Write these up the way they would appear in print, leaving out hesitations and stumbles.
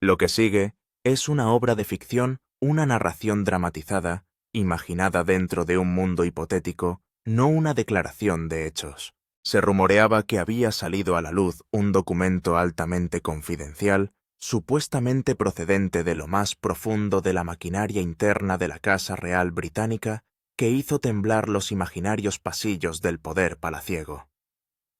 Lo que sigue es una obra de ficción, una narración dramatizada, imaginada dentro de un mundo hipotético, no una declaración de hechos. Se rumoreaba que había salido a la luz un documento altamente confidencial, supuestamente procedente de lo más profundo de la maquinaria interna de la Casa Real Británica, que hizo temblar los imaginarios pasillos del poder palaciego.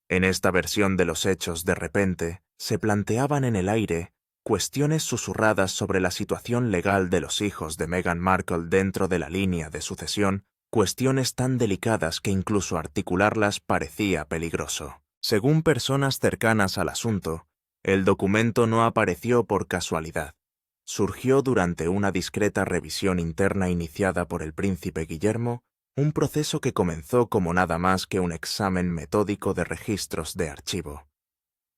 En esta versión de los hechos, de repente, se planteaban en el aire cuestiones susurradas sobre la situación legal de los hijos de Meghan Markle dentro de la línea de sucesión, cuestiones tan delicadas que incluso articularlas parecía peligroso. Según personas cercanas al asunto, el documento no apareció por casualidad. Surgió durante una discreta revisión interna iniciada por el príncipe Guillermo, un proceso que comenzó como nada más que un examen metódico de registros de archivo.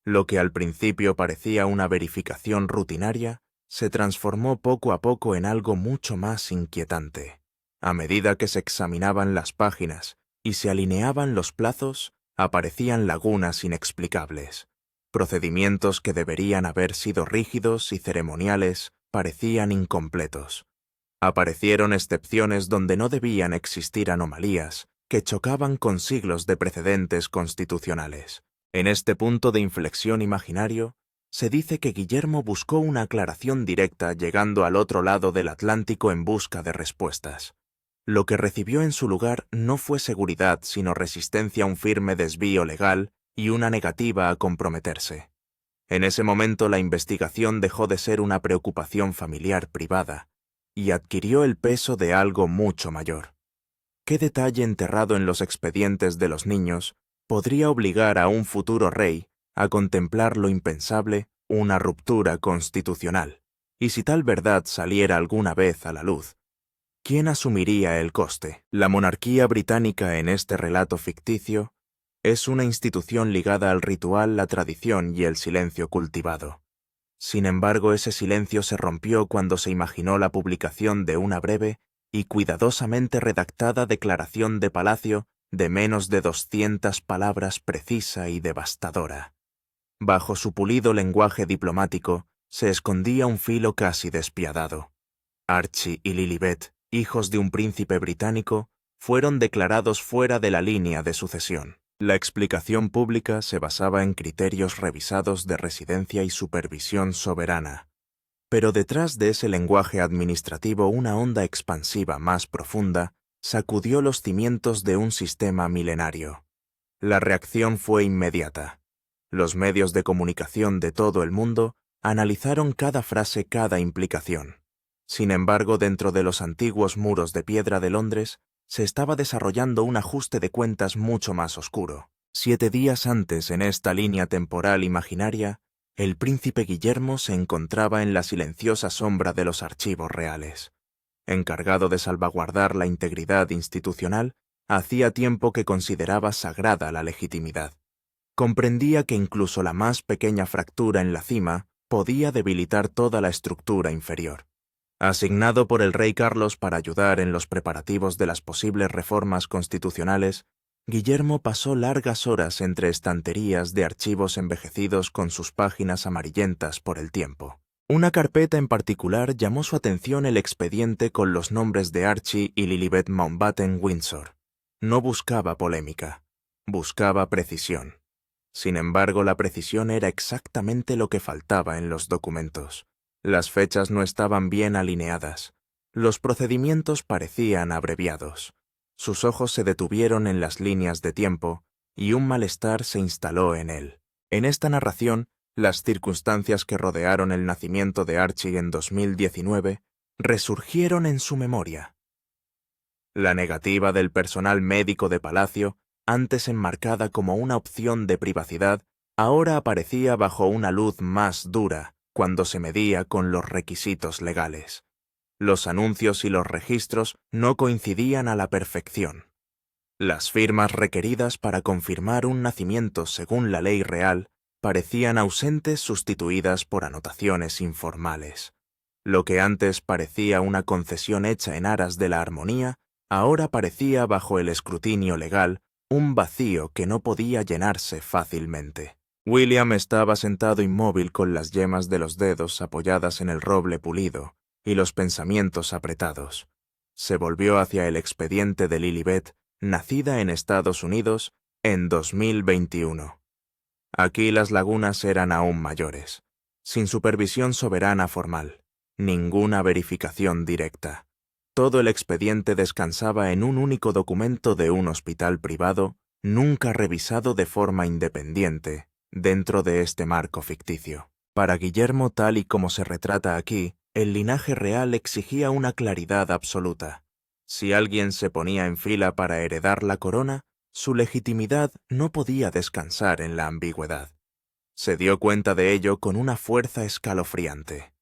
Lo que al principio parecía una verificación rutinaria, se transformó poco a poco en algo mucho más inquietante. A medida que se examinaban las páginas y se alineaban los plazos, aparecían lagunas inexplicables. Procedimientos que deberían haber sido rígidos y ceremoniales parecían incompletos. Aparecieron excepciones donde no debían existir anomalías que chocaban con siglos de precedentes constitucionales. En este punto de inflexión imaginario, se dice que Guillermo buscó una aclaración directa llegando al otro lado del Atlántico en busca de respuestas. Lo que recibió en su lugar no fue seguridad, sino resistencia a un firme desvío legal y una negativa a comprometerse. En ese momento la investigación dejó de ser una preocupación familiar privada y adquirió el peso de algo mucho mayor. ¿Qué detalle enterrado en los expedientes de los niños podría obligar a un futuro rey a contemplar lo impensable, una ruptura constitucional? Y si tal verdad saliera alguna vez a la luz, ¿quién asumiría el coste? La monarquía británica en este relato ficticio es una institución ligada al ritual, la tradición y el silencio cultivado. Sin embargo, ese silencio se rompió cuando se imaginó la publicación de una breve y cuidadosamente redactada declaración de palacio de menos de 200 palabras, precisa y devastadora. Bajo su pulido lenguaje diplomático se escondía un filo casi despiadado. Archie y Lilibet, hijos de un príncipe británico, fueron declarados fuera de la línea de sucesión. La explicación pública se basaba en criterios revisados de residencia y supervisión soberana. Pero detrás de ese lenguaje administrativo una onda expansiva más profunda sacudió los cimientos de un sistema milenario. La reacción fue inmediata. Los medios de comunicación de todo el mundo analizaron cada frase, cada implicación. Sin embargo, dentro de los antiguos muros de piedra de Londres, se estaba desarrollando un ajuste de cuentas mucho más oscuro. 7 días antes, en esta línea temporal imaginaria, el príncipe Guillermo se encontraba en la silenciosa sombra de los archivos reales. Encargado de salvaguardar la integridad institucional, hacía tiempo que consideraba sagrada la legitimidad. Comprendía que incluso la más pequeña fractura en la cima podía debilitar toda la estructura inferior. Asignado por el rey Carlos para ayudar en los preparativos de las posibles reformas constitucionales, Guillermo pasó largas horas entre estanterías de archivos envejecidos con sus páginas amarillentas por el tiempo. Una carpeta en particular llamó su atención: el expediente con los nombres de Archie y Lilibet Mountbatten Windsor. No buscaba polémica, buscaba precisión. Sin embargo, la precisión era exactamente lo que faltaba en los documentos. Las fechas no estaban bien alineadas. Los procedimientos parecían abreviados. Sus ojos se detuvieron en las líneas de tiempo y un malestar se instaló en él. En esta narración, las circunstancias que rodearon el nacimiento de Archie en 2019 resurgieron en su memoria. La negativa del personal médico de Palacio, antes enmarcada como una opción de privacidad, ahora aparecía bajo una luz más dura cuando se medía con los requisitos legales. Los anuncios y los registros no coincidían a la perfección. Las firmas requeridas para confirmar un nacimiento según la ley real parecían ausentes, sustituidas por anotaciones informales. Lo que antes parecía una concesión hecha en aras de la armonía, ahora parecía, bajo el escrutinio legal, un vacío que no podía llenarse fácilmente. William estaba sentado inmóvil con las yemas de los dedos apoyadas en el roble pulido y los pensamientos apretados. Se volvió hacia el expediente de Lilibet, nacida en Estados Unidos en 2021. Aquí las lagunas eran aún mayores, sin supervisión soberana formal, ninguna verificación directa. Todo el expediente descansaba en un único documento de un hospital privado, nunca revisado de forma independiente, dentro de este marco ficticio. Para Guillermo, tal y como se retrata aquí, el linaje real exigía una claridad absoluta. Si alguien se ponía en fila para heredar la corona, su legitimidad no podía descansar en la ambigüedad. Se dio cuenta de ello con una fuerza escalofriante.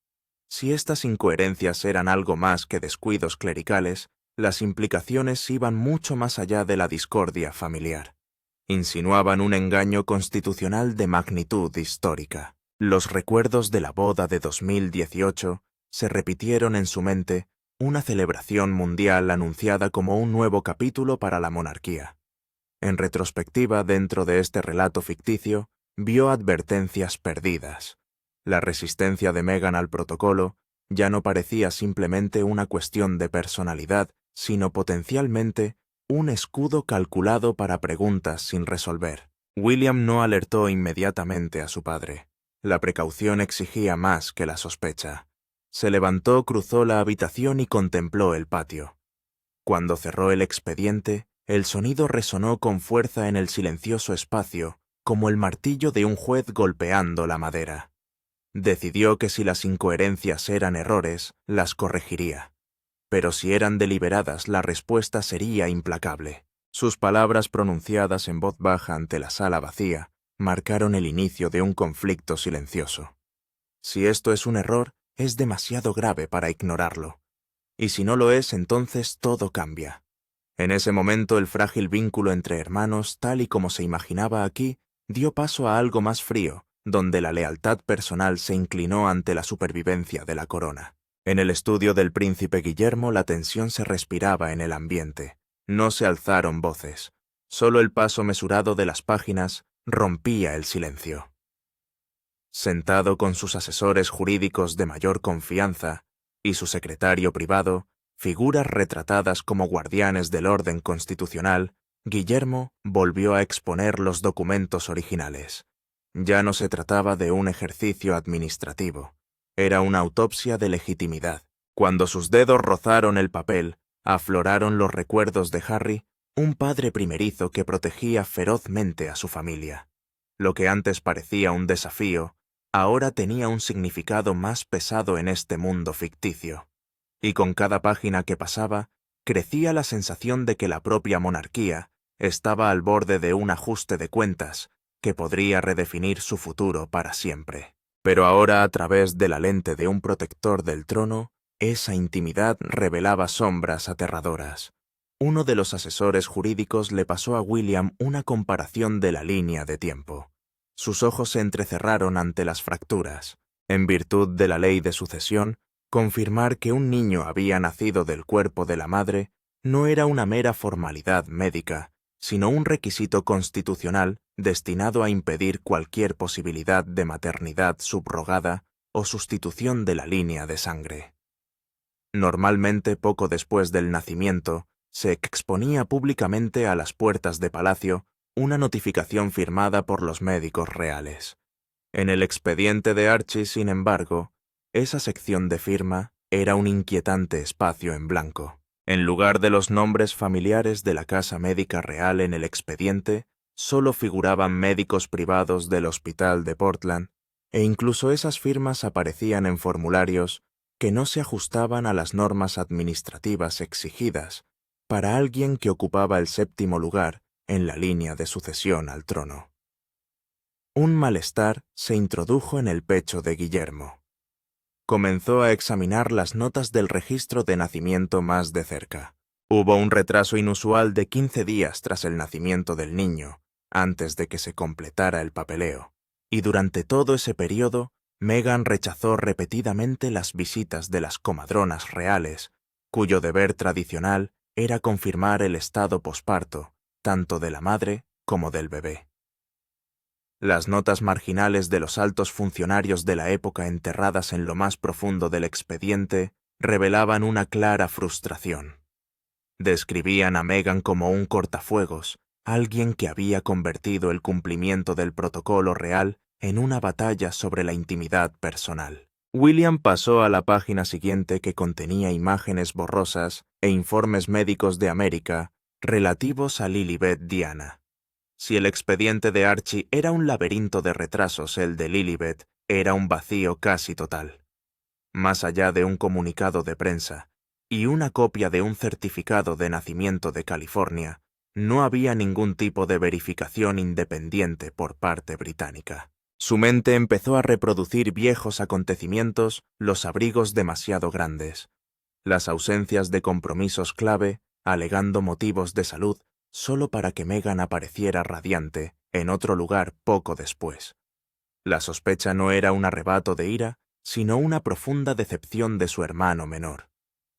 Si estas incoherencias eran algo más que descuidos clericales, las implicaciones iban mucho más allá de la discordia familiar. Insinuaban un engaño constitucional de magnitud histórica. Los recuerdos de la boda de 2018 se repitieron en su mente, una celebración mundial anunciada como un nuevo capítulo para la monarquía. En retrospectiva, dentro de este relato ficticio, vio advertencias perdidas. La resistencia de Meghan al protocolo ya no parecía simplemente una cuestión de personalidad, sino potencialmente un escudo calculado para preguntas sin resolver. William no alertó inmediatamente a su padre. La precaución exigía más que la sospecha. Se levantó, cruzó la habitación y contempló el patio. Cuando cerró el expediente, el sonido resonó con fuerza en el silencioso espacio, como el martillo de un juez golpeando la madera. Decidió que si las incoherencias eran errores, las corregiría. Pero si eran deliberadas, la respuesta sería implacable. Sus palabras pronunciadas en voz baja ante la sala vacía marcaron el inicio de un conflicto silencioso. Si esto es un error, es demasiado grave para ignorarlo. Y si no lo es, entonces todo cambia. En ese momento el frágil vínculo entre hermanos, tal y como se imaginaba aquí, dio paso a algo más frío, donde la lealtad personal se inclinó ante la supervivencia de la corona. En el estudio del príncipe Guillermo la tensión se respiraba en el ambiente. No se alzaron voces. Solo el paso mesurado de las páginas rompía el silencio. Sentado con sus asesores jurídicos de mayor confianza y su secretario privado, figuras retratadas como guardianes del orden constitucional, Guillermo volvió a exponer los documentos originales. Ya no se trataba de un ejercicio administrativo, era una autopsia de legitimidad. Cuando sus dedos rozaron el papel, afloraron los recuerdos de Harry, un padre primerizo que protegía ferozmente a su familia. Lo que antes parecía un desafío, ahora tenía un significado más pesado en este mundo ficticio. Y con cada página que pasaba, crecía la sensación de que la propia monarquía estaba al borde de un ajuste de cuentas que podría redefinir su futuro para siempre. Pero ahora, a través de la lente de un protector del trono, esa intimidad revelaba sombras aterradoras. Uno de los asesores jurídicos le pasó a William una comparación de la línea de tiempo. Sus ojos se entrecerraron ante las fracturas. En virtud de la ley de sucesión, confirmar que un niño había nacido del cuerpo de la madre no era una mera formalidad médica, sino un requisito constitucional destinado a impedir cualquier posibilidad de maternidad subrogada o sustitución de la línea de sangre. Normalmente, poco después del nacimiento, se exponía públicamente a las puertas de palacio una notificación firmada por los médicos reales. En el expediente de Archie, sin embargo, esa sección de firma era un inquietante espacio en blanco. En lugar de los nombres familiares de la Casa Médica Real en el expediente, solo figuraban médicos privados del Hospital de Portland, e incluso esas firmas aparecían en formularios que no se ajustaban a las normas administrativas exigidas para alguien que ocupaba el 7º lugar en la línea de sucesión al trono. Un malestar se introdujo en el pecho de Guillermo. Comenzó a examinar las notas del registro de nacimiento más de cerca. Hubo un retraso inusual de 15 días tras el nacimiento del niño, antes de que se completara el papeleo, y durante todo ese periodo, Meghan rechazó repetidamente las visitas de las comadronas reales, cuyo deber tradicional era confirmar el estado posparto, tanto de la madre como del bebé. Las notas marginales de los altos funcionarios de la época enterradas en lo más profundo del expediente revelaban una clara frustración. Describían a Meghan como un cortafuegos, alguien que había convertido el cumplimiento del protocolo real en una batalla sobre la intimidad personal. William pasó a la página siguiente, que contenía imágenes borrosas e informes médicos de América relativos a Lilibet Diana. Si el expediente de Archie era un laberinto de retrasos, el de Lilibet era un vacío casi total. Más allá de un comunicado de prensa y una copia de un certificado de nacimiento de California, no había ningún tipo de verificación independiente por parte británica. Su mente empezó a reproducir viejos acontecimientos, los abrigos demasiado grandes, las ausencias de compromisos clave, alegando motivos de salud, solo para que Meghan apareciera radiante en otro lugar poco después. La sospecha no era un arrebato de ira, sino una profunda decepción de su hermano menor.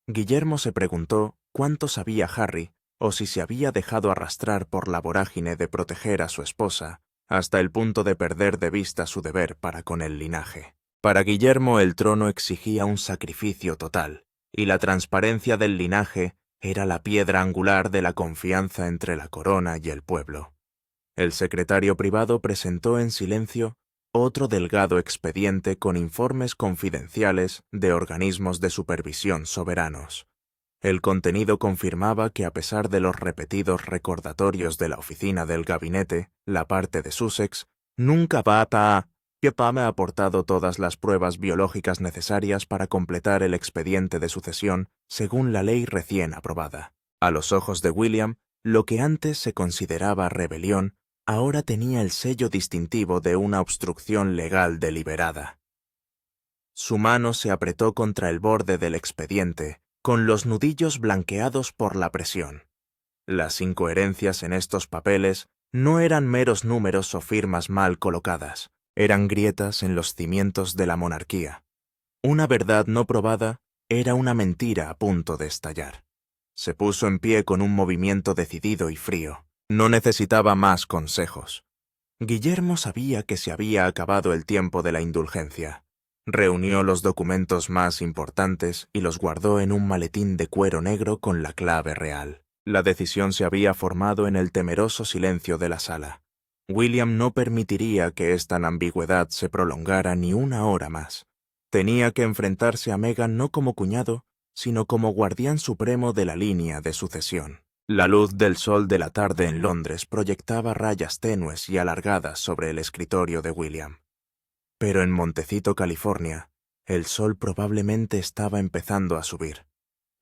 Guillermo se preguntó cuánto sabía Harry, o si se había dejado arrastrar por la vorágine de proteger a su esposa, hasta el punto de perder de vista su deber para con el linaje. Para Guillermo el trono exigía un sacrificio total, y la transparencia del linaje era la piedra angular de la confianza entre la corona y el pueblo. El secretario privado presentó en silencio otro delgado expediente con informes confidenciales de organismos de supervisión soberanos. El contenido confirmaba que, a pesar de los repetidos recordatorios de la oficina del gabinete, la parte de Sussex nunca va a ha aportado todas las pruebas biológicas necesarias para completar el expediente de sucesión según la ley recién aprobada. A los ojos de William, lo que antes se consideraba rebelión ahora tenía el sello distintivo de una obstrucción legal deliberada. Su mano se apretó contra el borde del expediente, con los nudillos blanqueados por la presión. Las incoherencias en estos papeles no eran meros números o firmas mal colocadas, eran grietas en los cimientos de la monarquía. Una verdad no probada era una mentira a punto de estallar. Se puso en pie con un movimiento decidido y frío. No necesitaba más consejos. Guillermo sabía que se había acabado el tiempo de la indulgencia. Reunió los documentos más importantes y los guardó en un maletín de cuero negro con la clave real. La decisión se había formado en el temeroso silencio de la sala. William no permitiría que esta ambigüedad se prolongara ni una hora más. Tenía que enfrentarse a Meghan no como cuñado, sino como guardián supremo de la línea de sucesión. La luz del sol de la tarde en Londres proyectaba rayas tenues y alargadas sobre el escritorio de William. Pero en Montecito, California, el sol probablemente estaba empezando a subir.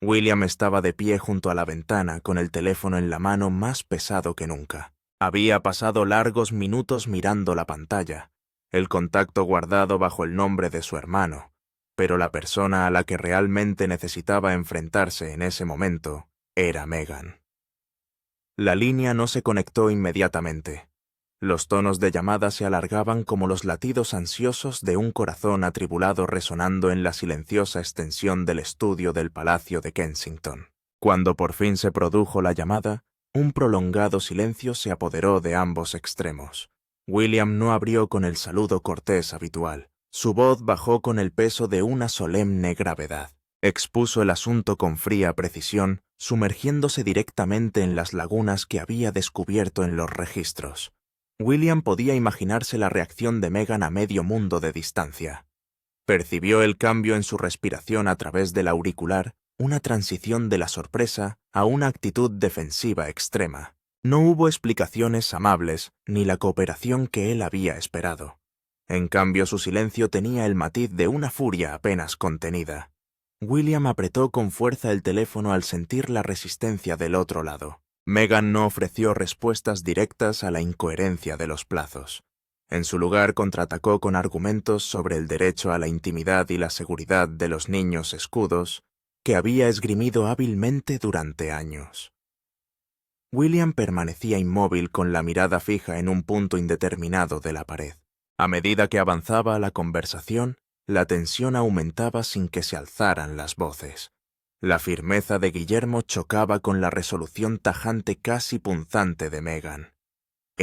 William estaba de pie junto a la ventana con el teléfono en la mano, más pesado que nunca. Había pasado largos minutos mirando la pantalla, el contacto guardado bajo el nombre de su hermano, pero la persona a la que realmente necesitaba enfrentarse en ese momento era Meghan. La línea no se conectó inmediatamente. Los tonos de llamada se alargaban como los latidos ansiosos de un corazón atribulado resonando en la silenciosa extensión del estudio del Palacio de Kensington. Cuando por fin se produjo la llamada, un prolongado silencio se apoderó de ambos extremos. William no abrió con el saludo cortés habitual. Su voz bajó con el peso de una solemne gravedad. Expuso el asunto con fría precisión, sumergiéndose directamente en las lagunas que había descubierto en los registros. William podía imaginarse la reacción de Meghan a medio mundo de distancia. Percibió el cambio en su respiración a través del auricular, una transición de la sorpresa a una actitud defensiva extrema. No hubo explicaciones amables ni la cooperación que él había esperado. En cambio, su silencio tenía el matiz de una furia apenas contenida. William apretó con fuerza el teléfono al sentir la resistencia del otro lado. Meghan no ofreció respuestas directas a la incoherencia de los plazos. En su lugar, contraatacó con argumentos sobre el derecho a la intimidad y la seguridad de los niños escudos que había esgrimido hábilmente durante años. William permanecía inmóvil con la mirada fija en un punto indeterminado de la pared. A medida que avanzaba la conversación, la tensión aumentaba sin que se alzaran las voces. La firmeza de Guillermo chocaba con la resolución tajante, casi punzante, de Meghan.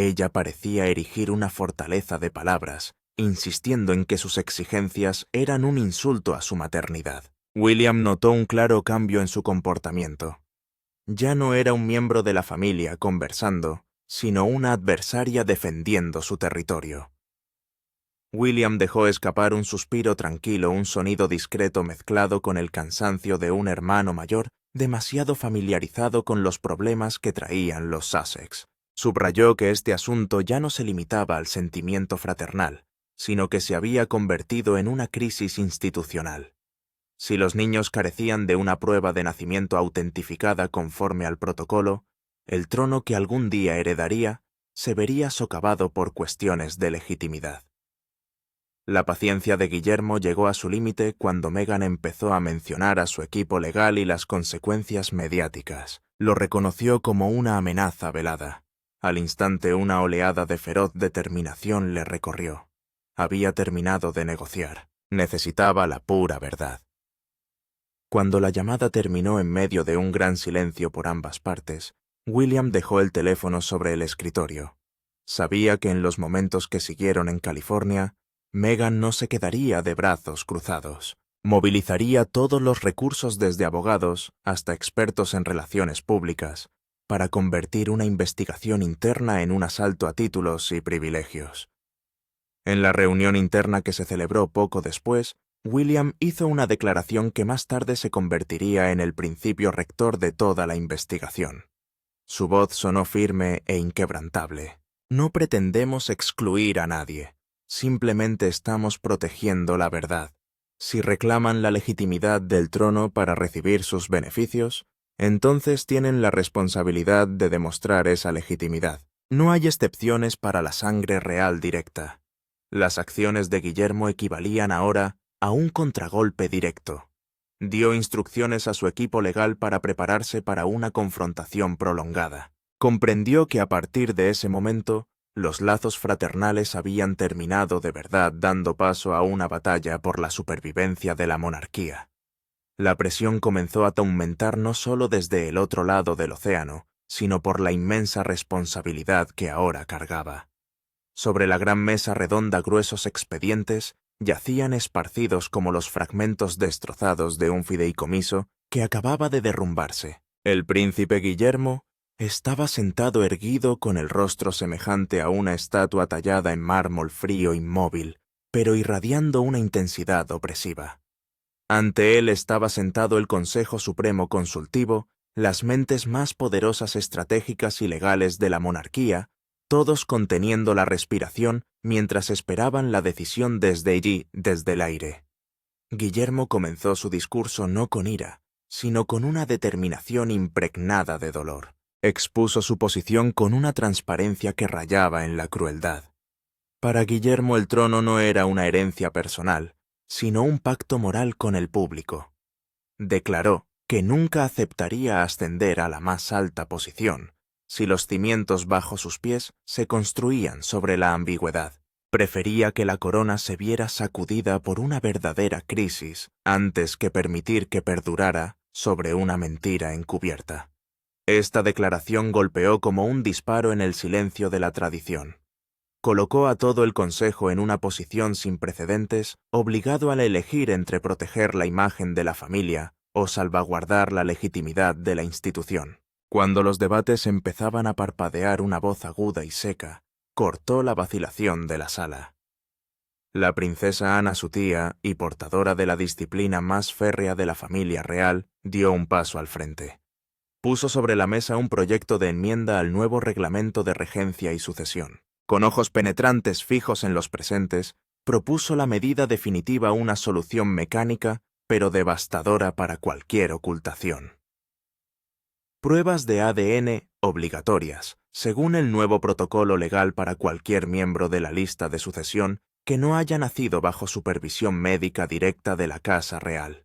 Ella parecía erigir una fortaleza de palabras, insistiendo en que sus exigencias eran un insulto a su maternidad. William notó un claro cambio en su comportamiento. Ya no era un miembro de la familia conversando, sino una adversaria defendiendo su territorio. William dejó escapar un suspiro tranquilo, un sonido discreto mezclado con el cansancio de un hermano mayor demasiado familiarizado con los problemas que traían los Sussex. Subrayó que este asunto ya no se limitaba al sentimiento fraternal, sino que se había convertido en una crisis institucional. Si los niños carecían de una prueba de nacimiento autentificada conforme al protocolo, el trono que algún día heredaría se vería socavado por cuestiones de legitimidad. La paciencia de Guillermo llegó a su límite cuando Meghan empezó a mencionar a su equipo legal y las consecuencias mediáticas. Lo reconoció como una amenaza velada. Al instante una oleada de feroz determinación le recorrió. Había terminado de negociar. Necesitaba la pura verdad. Cuando la llamada terminó en medio de un gran silencio por ambas partes, William dejó el teléfono sobre el escritorio. Sabía que en los momentos que siguieron en California, Meghan no se quedaría de brazos cruzados. Movilizaría todos los recursos desde abogados hasta expertos en relaciones públicas para convertir una investigación interna en un asalto a títulos y privilegios. En la reunión interna que se celebró poco después, William hizo una declaración que más tarde se convertiría en el principio rector de toda la investigación. Su voz sonó firme e inquebrantable. No pretendemos excluir a nadie. Simplemente estamos protegiendo la verdad. Si reclaman la legitimidad del trono para recibir sus beneficios, entonces tienen la responsabilidad de demostrar esa legitimidad. No hay excepciones para la sangre real directa. Las acciones de Guillermo equivalían ahora a un contragolpe directo. Dio instrucciones a su equipo legal para prepararse para una confrontación prolongada. Comprendió que a partir de ese momento, los lazos fraternales habían terminado de verdad, dando paso a una batalla por la supervivencia de la monarquía. La presión comenzó a aumentar no solo desde el otro lado del océano, sino por la inmensa responsabilidad que ahora cargaba. Sobre la gran mesa redonda gruesos expedientes yacían esparcidos como los fragmentos destrozados de un fideicomiso que acababa de derrumbarse. El príncipe Guillermo estaba sentado erguido con el rostro semejante a una estatua tallada en mármol frío inmóvil, pero irradiando una intensidad opresiva. Ante él estaba sentado el Consejo Supremo Consultivo, las mentes más poderosas estratégicas y legales de la monarquía, todos conteniendo la respiración mientras esperaban la decisión desde allí, desde el aire. Guillermo comenzó su discurso no con ira, sino con una determinación impregnada de dolor. Expuso su posición con una transparencia que rayaba en la crueldad. Para Guillermo el trono no era una herencia personal, sino un pacto moral con el público. Declaró que nunca aceptaría ascender a la más alta posición, si los cimientos bajo sus pies se construían sobre la ambigüedad. Prefería que la corona se viera sacudida por una verdadera crisis antes que permitir que perdurara sobre una mentira encubierta. Esta declaración golpeó como un disparo en el silencio de la tradición. Colocó a todo el Consejo en una posición sin precedentes, obligado a elegir entre proteger la imagen de la familia o salvaguardar la legitimidad de la institución. Cuando los debates empezaban a parpadear, una voz aguda y seca cortó la vacilación de la sala. La princesa Ana, su tía y portadora de la disciplina más férrea de la familia real, dio un paso al frente. Puso sobre la mesa un proyecto de enmienda al nuevo reglamento de regencia y sucesión. Con ojos penetrantes fijos en los presentes, propuso la medida definitiva, una solución mecánica, pero devastadora para cualquier ocultación. Pruebas de ADN obligatorias, según el nuevo protocolo legal para cualquier miembro de la lista de sucesión que no haya nacido bajo supervisión médica directa de la Casa Real.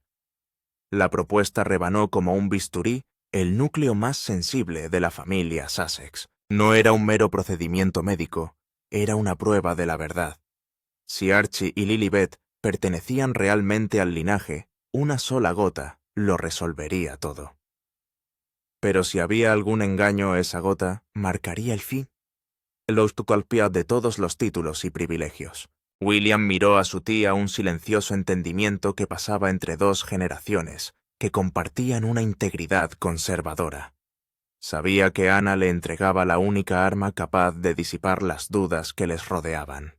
La propuesta rebanó como un bisturí el núcleo más sensible de la familia Sussex. No era un mero procedimiento médico, era una prueba de la verdad. Si Archie y Lilibet pertenecían realmente al linaje, una sola gota lo resolvería todo. Pero si había algún engaño, esa gota marcaría el fin. el autoculpia de todos los títulos y privilegios. William miró a su tía un silencioso entendimiento que pasaba entre dos generaciones, que compartían una integridad conservadora. Sabía que Ana le entregaba la única arma capaz de disipar las dudas que les rodeaban.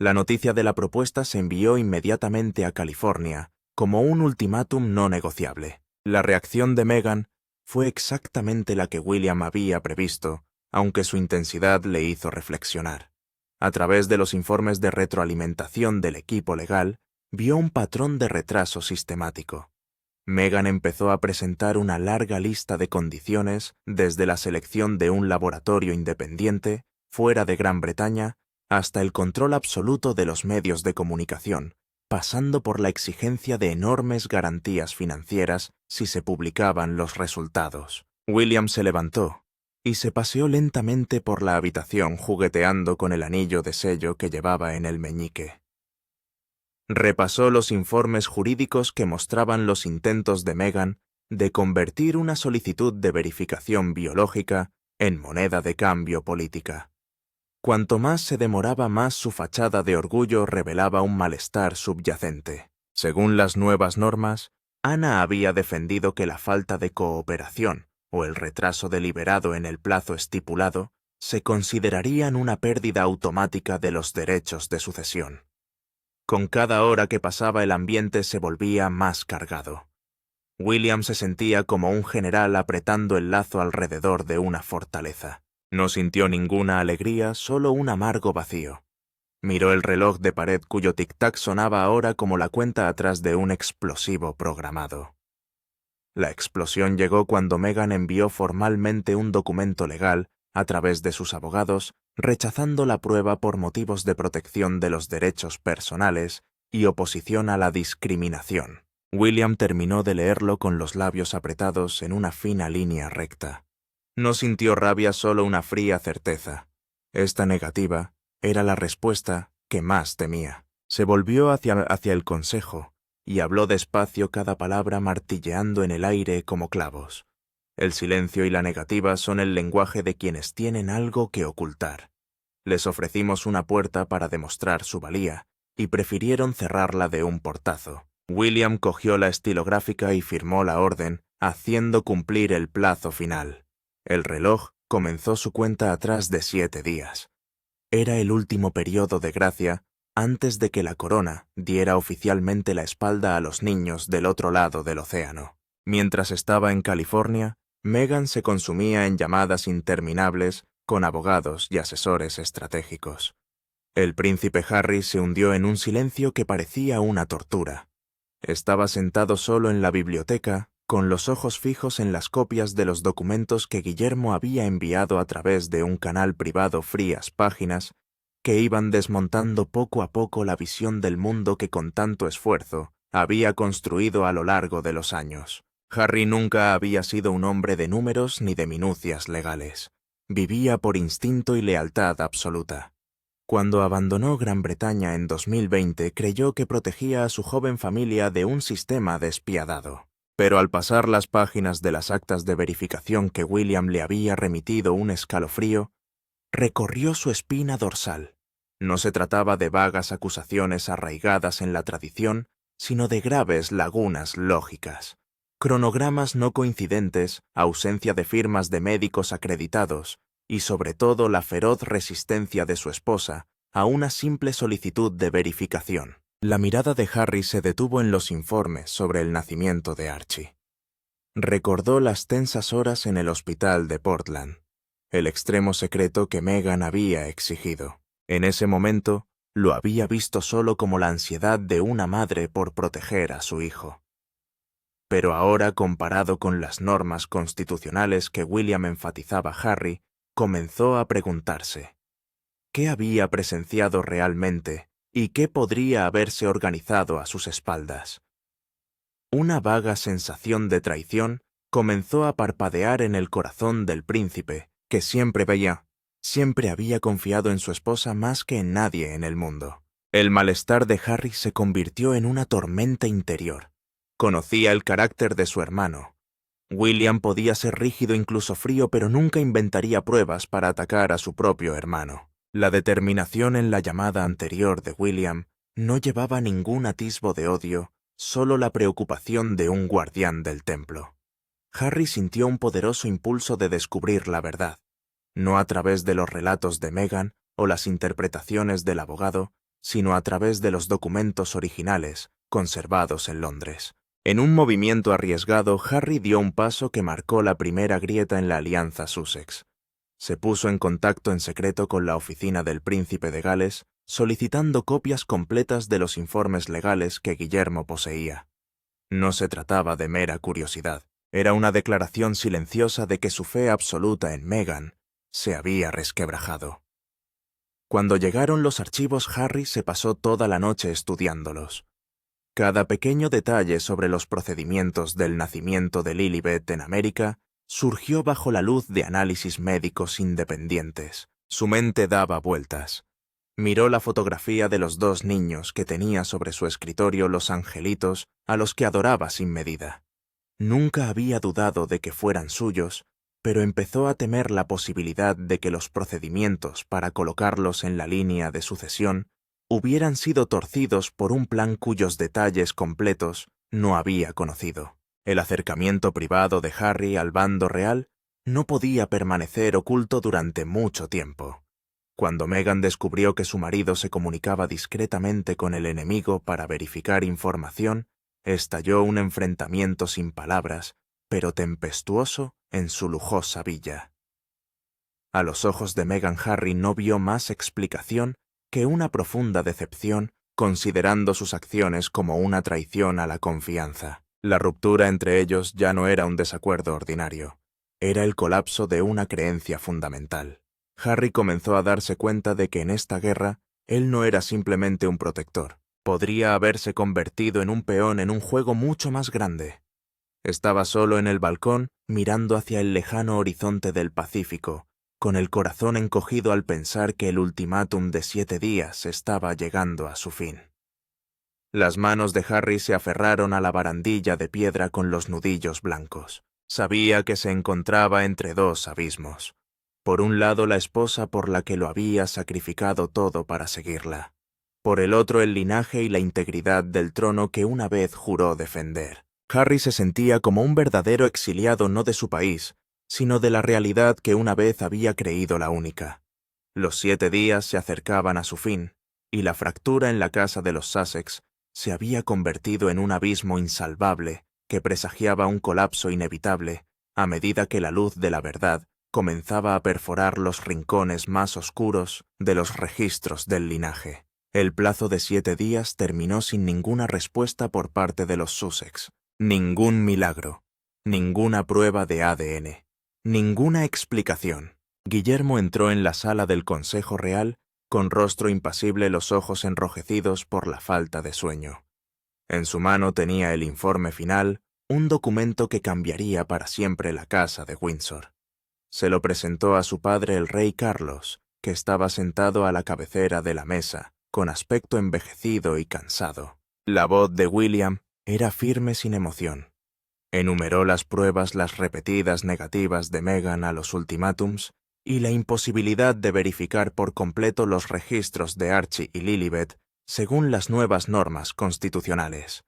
La noticia de la propuesta se envió inmediatamente a California como un ultimátum no negociable. La reacción de Meghan fue exactamente la que William había previsto, aunque su intensidad le hizo reflexionar. A través de los informes de retroalimentación del equipo legal, vio un patrón de retraso sistemático. Meghan empezó a presentar una larga lista de condiciones, desde la selección de un laboratorio independiente, fuera de Gran Bretaña, hasta el control absoluto de los medios de comunicación, pasando por la exigencia de enormes garantías financieras si se publicaban los resultados. William se levantó y se paseó lentamente por la habitación jugueteando con el anillo de sello que llevaba en el meñique. Repasó los informes jurídicos que mostraban los intentos de Meghan de convertir una solicitud de verificación biológica en moneda de cambio política. Cuanto más se demoraba, más su fachada de orgullo revelaba un malestar subyacente. Según las nuevas normas, Ana había defendido que la falta de cooperación o el retraso deliberado en el plazo estipulado se considerarían una pérdida automática de los derechos de sucesión. Con cada hora que pasaba el ambiente se volvía más cargado. William se sentía como un general apretando el lazo alrededor de una fortaleza. No sintió ninguna alegría, solo un amargo vacío. Miró el reloj de pared cuyo tic-tac sonaba ahora como la cuenta atrás de un explosivo programado. La explosión llegó cuando Meghan envió formalmente un documento legal, a través de sus abogados, rechazando la prueba por motivos de protección de los derechos personales y oposición a la discriminación. William terminó de leerlo con los labios apretados en una fina línea recta. No sintió rabia, solo una fría certeza. Esta negativa era la respuesta que más temía. Se volvió hacia el consejo y habló despacio, cada palabra martilleando en el aire como clavos. El silencio y la negativa son el lenguaje de quienes tienen algo que ocultar. Les ofrecimos una puerta para demostrar su valía, y prefirieron cerrarla de un portazo. William cogió la estilográfica y firmó la orden, haciendo cumplir el plazo final. El reloj comenzó su cuenta atrás de 7 días. Era el último periodo de gracia antes de que la corona diera oficialmente la espalda a los niños del otro lado del océano. Mientras estaba en California, Meghan se consumía en llamadas interminables con abogados y asesores estratégicos. El príncipe Harry se hundió en un silencio que parecía una tortura. Estaba sentado solo en la biblioteca, con los ojos fijos en las copias de los documentos que Guillermo había enviado a través de un canal privado, frías páginas que iban desmontando poco a poco la visión del mundo que con tanto esfuerzo había construido a lo largo de los años. Harry nunca había sido un hombre de números ni de minucias legales. Vivía por instinto y lealtad absoluta. Cuando abandonó Gran Bretaña en 2020, creyó que protegía a su joven familia de un sistema despiadado. Pero al pasar las páginas de las actas de verificación que William le había remitido, un escalofrío recorrió su espina dorsal. No se trataba de vagas acusaciones arraigadas en la tradición, sino de graves lagunas lógicas. Cronogramas no coincidentes, ausencia de firmas de médicos acreditados y, sobre todo, la feroz resistencia de su esposa a una simple solicitud de verificación. La mirada de Harry se detuvo en los informes sobre el nacimiento de Archie. Recordó las tensas horas en el hospital de Portland, el extremo secreto que Meghan había exigido. En ese momento, lo había visto solo como la ansiedad de una madre por proteger a su hijo. Pero ahora, comparado con las normas constitucionales que William enfatizaba, Harry comenzó a preguntarse ¿qué había presenciado realmente y qué podría haberse organizado a sus espaldas? Una vaga sensación de traición comenzó a parpadear en el corazón del príncipe, que siempre había confiado en su esposa más que en nadie en el mundo. El malestar de Harry se convirtió en una tormenta interior. Conocía el carácter de su hermano. William podía ser rígido, incluso frío, pero nunca inventaría pruebas para atacar a su propio hermano. La determinación en la llamada anterior de William no llevaba ningún atisbo de odio, solo la preocupación de un guardián del templo. Harry sintió un poderoso impulso de descubrir la verdad, no a través de los relatos de Meghan o las interpretaciones del abogado, sino a través de los documentos originales conservados en Londres. En un movimiento arriesgado, Harry dio un paso que marcó la primera grieta en la alianza Sussex. Se puso en contacto en secreto con la oficina del príncipe de Gales, solicitando copias completas de los informes legales que Guillermo poseía. No se trataba de mera curiosidad, era una declaración silenciosa de que su fe absoluta en Meghan se había resquebrajado. Cuando llegaron los archivos, Harry se pasó toda la noche estudiándolos. Cada pequeño detalle sobre los procedimientos del nacimiento de Lilibet en América surgió bajo la luz de análisis médicos independientes. Su mente daba vueltas. Miró la fotografía de los 2 niños que tenía sobre su escritorio, los angelitos a los que adoraba sin medida. Nunca había dudado de que fueran suyos, pero empezó a temer la posibilidad de que los procedimientos para colocarlos en la línea de sucesión hubieran sido torcidos por un plan cuyos detalles completos no había conocido. El acercamiento privado de Harry al bando real no podía permanecer oculto durante mucho tiempo. Cuando Meghan descubrió que su marido se comunicaba discretamente con el enemigo para verificar información, estalló un enfrentamiento sin palabras, pero tempestuoso, en su lujosa villa. A los ojos de Meghan, Harry no vio más explicación que una profunda decepción, considerando sus acciones como una traición a la confianza. La ruptura entre ellos ya no era un desacuerdo ordinario, era el colapso de una creencia fundamental. Harry comenzó a darse cuenta de que en esta guerra él no era simplemente un protector, podría haberse convertido en un peón en un juego mucho más grande. Estaba solo en el balcón, mirando hacia el lejano horizonte del Pacífico, con el corazón encogido al pensar que el ultimátum de 7 días estaba llegando a su fin. Las manos de Harry se aferraron a la barandilla de piedra con los nudillos blancos. Sabía que se encontraba entre 2 abismos. Por un lado, la esposa por la que lo había sacrificado todo para seguirla. Por el otro, el linaje y la integridad del trono que una vez juró defender. Harry se sentía como un verdadero exiliado no de su país, sino de la realidad que una vez había creído la única. Los 7 días se acercaban a su fin, y la fractura en la casa de los Sussex se había convertido en un abismo insalvable que presagiaba un colapso inevitable a medida que la luz de la verdad comenzaba a perforar los rincones más oscuros de los registros del linaje. El plazo de 7 días terminó sin ninguna respuesta por parte de los Sussex, ningún milagro, ninguna prueba de ADN, ninguna explicación. Guillermo entró en la sala del Consejo Real con rostro impasible, los ojos enrojecidos por la falta de sueño. En su mano tenía el informe final, un documento que cambiaría para siempre la casa de Windsor. Se lo presentó a su padre, el rey Carlos, que estaba sentado a la cabecera de la mesa, con aspecto envejecido y cansado. La voz de William era firme sin emoción. Enumeró las pruebas, las repetidas negativas de Meghan a los ultimátums y la imposibilidad de verificar por completo los registros de Archie y Lilibet según las nuevas normas constitucionales.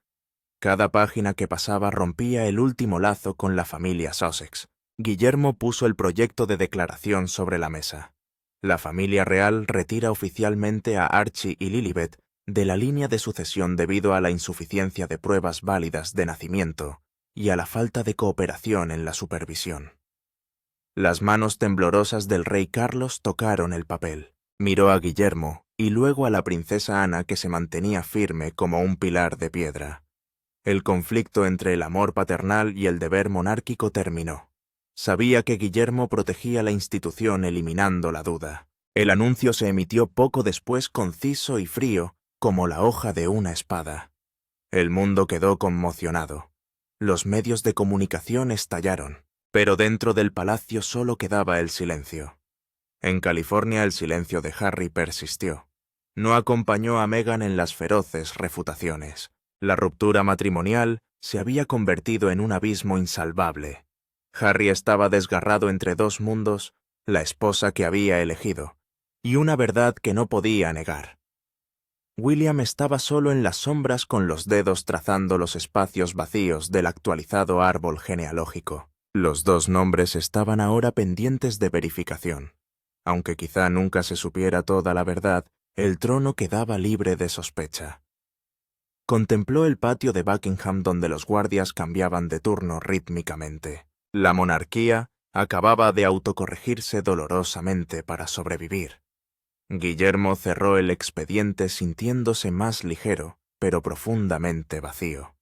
Cada página que pasaba rompía el último lazo con la familia Sussex. Guillermo puso el proyecto de declaración sobre la mesa. La familia real retira oficialmente a Archie y Lilibet de la línea de sucesión debido a la insuficiencia de pruebas válidas de nacimiento y a la falta de cooperación en la supervisión. Las manos temblorosas del rey Carlos tocaron el papel. Miró a Guillermo y luego a la princesa Ana, que se mantenía firme como un pilar de piedra. El conflicto entre el amor paternal y el deber monárquico terminó. Sabía que Guillermo protegía la institución eliminando la duda. El anuncio se emitió poco después, conciso y frío, como la hoja de una espada. El mundo quedó conmocionado. Los medios de comunicación estallaron, pero dentro del palacio solo quedaba el silencio. En California el silencio de Harry persistió. No acompañó a Meghan en las feroces refutaciones. La ruptura matrimonial se había convertido en un abismo insalvable, Harry estaba desgarrado entre dos mundos, la esposa que había elegido, y una verdad que no podía negar. William estaba solo en las sombras con los dedos trazando los espacios vacíos del actualizado árbol genealógico. Los dos nombres estaban ahora pendientes de verificación. Aunque quizá nunca se supiera toda la verdad, el trono quedaba libre de sospecha. Contempló el patio de Buckingham donde los guardias cambiaban de turno rítmicamente. La monarquía acababa de autocorregirse dolorosamente para sobrevivir. Guillermo cerró el expediente sintiéndose más ligero, pero profundamente vacío.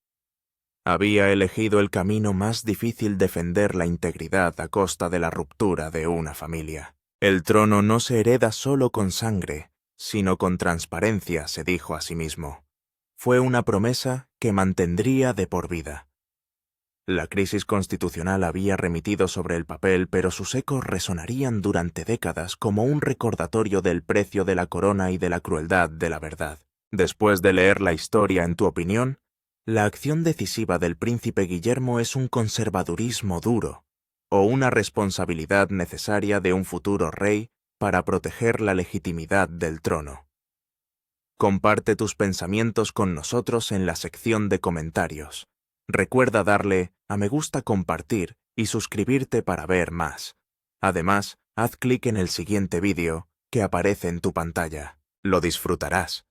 Había elegido el camino más difícil: defender la integridad a costa de la ruptura de una familia. El trono no se hereda solo con sangre, sino con transparencia, se dijo a sí mismo. Fue una promesa que mantendría de por vida. La crisis constitucional había remitido sobre el papel, pero sus ecos resonarían durante décadas como un recordatorio del precio de la corona y de la crueldad de la verdad. Después de leer la historia, en tu opinión, ¿la acción decisiva del príncipe Guillermo es un conservadurismo duro o una responsabilidad necesaria de un futuro rey para proteger la legitimidad del trono? Comparte tus pensamientos con nosotros en la sección de comentarios. Recuerda darle a me gusta, compartir y suscribirte para ver más. Además, haz clic en el siguiente vídeo que aparece en tu pantalla. Lo disfrutarás.